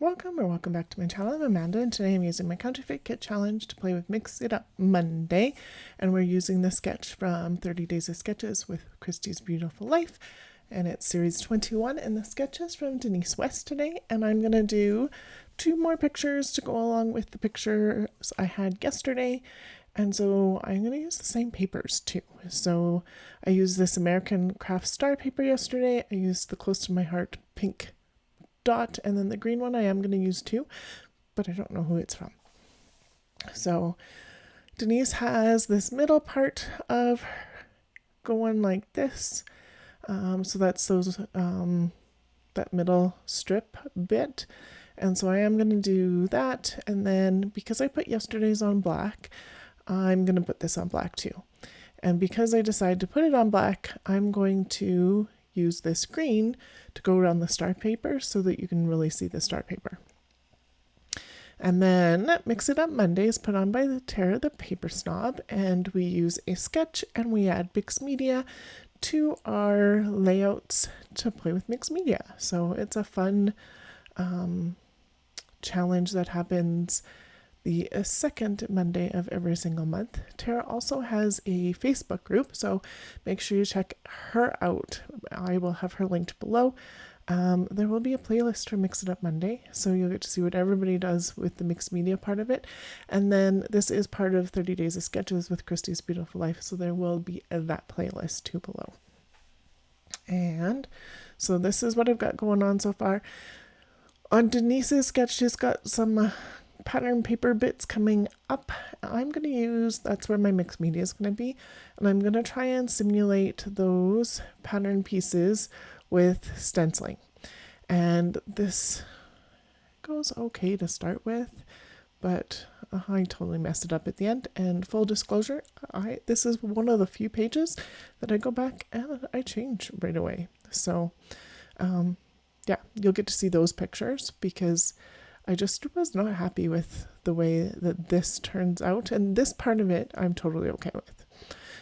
Welcome back to my channel. I'm Amanda, and today I'm using my Counterfeit Kit Challenge to play with Mix It Up Monday, and we're using the sketch from 30 Days of Sketches with Christy's Beautiful Life, and it's series 21, and the sketch is from Denise West today, and I'm going to do 2 more pictures to go along with the pictures I had yesterday, and so I'm going to use the same papers too. So I used this American Craft Star paper yesterday. I used the Close to My Heart pink dot, and then the green one I am going to use too, but I don't know who it's from. So Denise has this middle part of going like this, so that's those that middle strip bit, and so I am going to do that, and then because I put yesterday's on black, I'm going to put this on black too. And because I decided to put it on black, I'm going to use this green to go around the star paper so that you can really see the star paper. And then Mix It Up Monday is put on by Tara the Paper Snob, and we use a sketch and we add mixed media to our layouts to play with mixed media. So it's a fun challenge that happens the second Monday of every single month. Tara also has a Facebook group, so make sure you check her out. I will have her linked below. There will be a playlist for Mix It Up Monday, so you'll get to see what everybody does with the mixed media part of it. And then this is part of 30 Days of Sketches with Christy's Beautiful Life, so there will be that playlist too below. And so this is what I've got going on so far. On Denise's sketch, she's got some pattern paper bits coming up. I'm going to use, that's where my mixed media is going to be, and I'm going to try and simulate those pattern pieces with stenciling. And this goes okay to start with, but I totally messed it up at the end. And full disclosure, this is one of the few pages that I go back and I change right away. So yeah, you'll get to see those pictures because I just was not happy with the way that this turns out, and this part of it I'm totally okay with.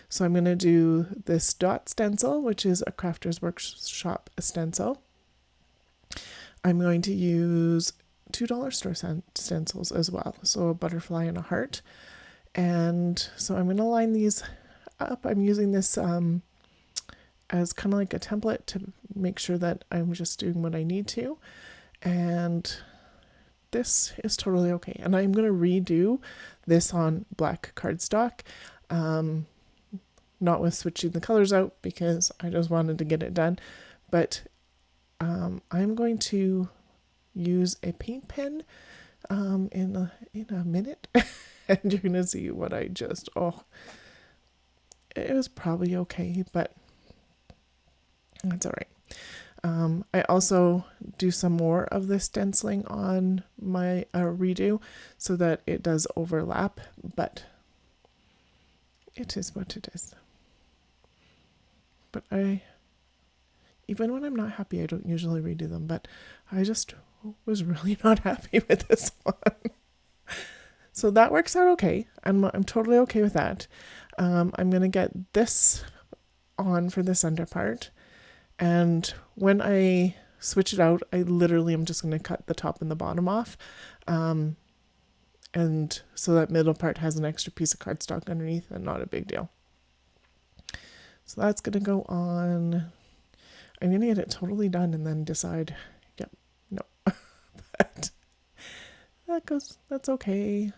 So I'm going to do this dot stencil, which is a Crafter's Workshop stencil. I'm going to use $2 store stencils as well, so a butterfly and a heart. And so I'm going to line these up. I'm using this as kind of like a template to make sure that I'm just doing what I need to. And this is totally okay. And I'm going to redo this on black cardstock, not with switching the colors out because I just wanted to get it done. But I'm going to use a paint pen in a minute, and you're going to see what I just, it was probably okay, but that's all right. I also do some more of the stenciling on my redo so that it does overlap, but it is what it is. But even when I'm not happy, I don't usually redo them, but I just was really not happy with this one. So that works out okay. I'm totally okay with that. I'm going to get this on for this under part. And when I switch it out, I literally am just going to cut the top and the bottom off. And so that middle part has an extra piece of cardstock underneath, and not a big deal. So that's going to go on. I'm going to get it totally done and then decide, yep, no. But that's okay.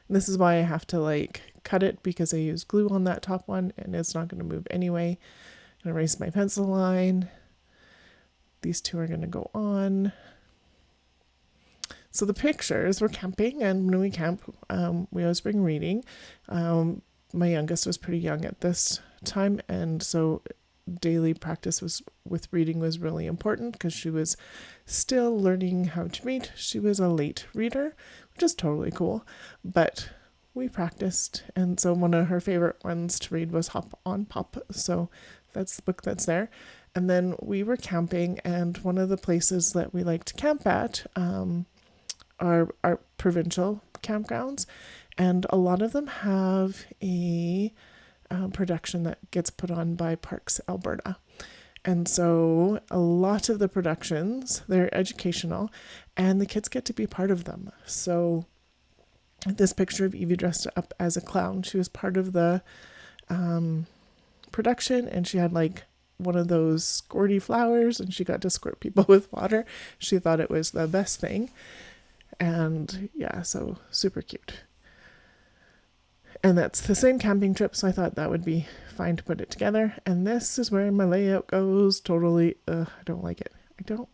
And this is why I have to cut it, because I use glue on that top one and it's not going to move anyway. I'm going to erase my pencil line. These two are going to go on. So the pictures, we're camping, and when we camp, we always bring reading. My youngest was pretty young at this time, and so daily practice with reading was really important because she was still learning how to read. She was a late reader, which is totally cool, but we practiced, and so one of her favorite ones to read was Hop on Pop. So that's the book that's there. And then we were camping, and one of the places that we like to camp at are our provincial campgrounds, and a lot of them have a production that gets put on by Parks Alberta. And so a lot of the productions, they're educational and the kids get to be part of them. So this picture of Evie dressed up as a clown, she was part of the production, and she had like one of those squirty flowers and she got to squirt people with water. She thought it was the best thing. And yeah, so super cute. And that's the same camping trip, so I thought that would be fine to put it together. And this is where my layout goes totally. I don't like it. I don't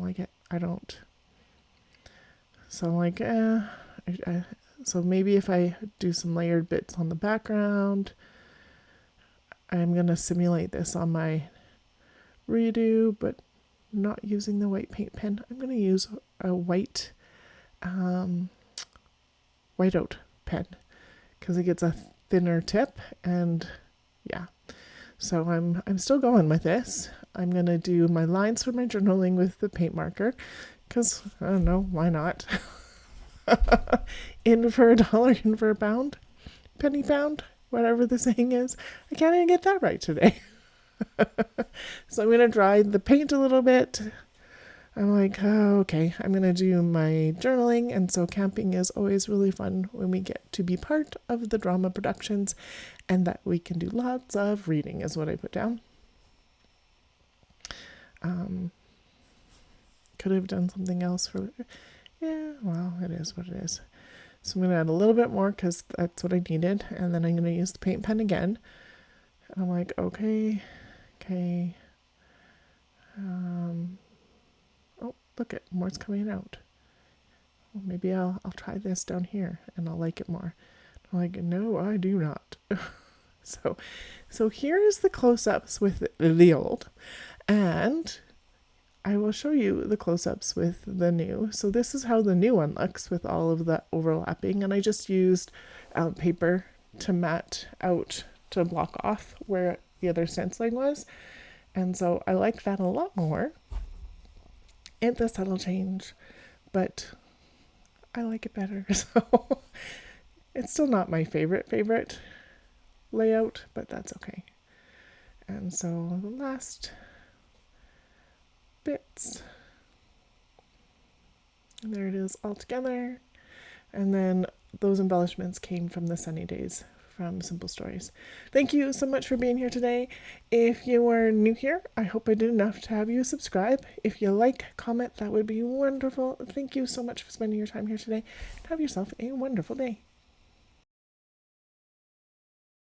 like it. I don't. So I'm like, so maybe if I do some layered bits on the background, I'm going to simulate this on my redo, but not using the white paint pen. I'm going to use a white whiteout pen because it gets a thinner tip, and yeah. So I'm still going with this. I'm going to do my lines for my journaling with the paint marker because I don't know, why not? In for $1, in for a pound, penny pound, whatever the saying is. I can't even get that right today. So I'm going to dry the paint a little bit. I'm like, oh, okay, I'm going to do my journaling. And so camping is always really fun when we get to be part of the drama productions, and that we can do lots of reading is what I put down. Could have done something else for, yeah, well, it is what it is. So I'm going to add a little bit more because that's what I needed. And then I'm going to use the paint pen again. And I'm like, okay. Oh, look it, more's coming out. Well, maybe I'll try this down here and I'll like it more. I'm like, no, I do not. So here is the close-ups with the old, and I will show you the close-ups with the new. So this is how the new one looks with all of the overlapping, and I just used paper to mat out to block off where the other stenciling was. And so I like that a lot more. It's a subtle change, but I like it better. So it's still not my favorite layout, but that's okay. And so the last bits, and there it is all together. And then those embellishments came from the Sunny Days from Simple Stories. Thank you so much for being here today. If you are new here, I hope I did enough to have you subscribe. If you like, comment, that would be wonderful. Thank you so much for spending your time here today. Have yourself a wonderful day.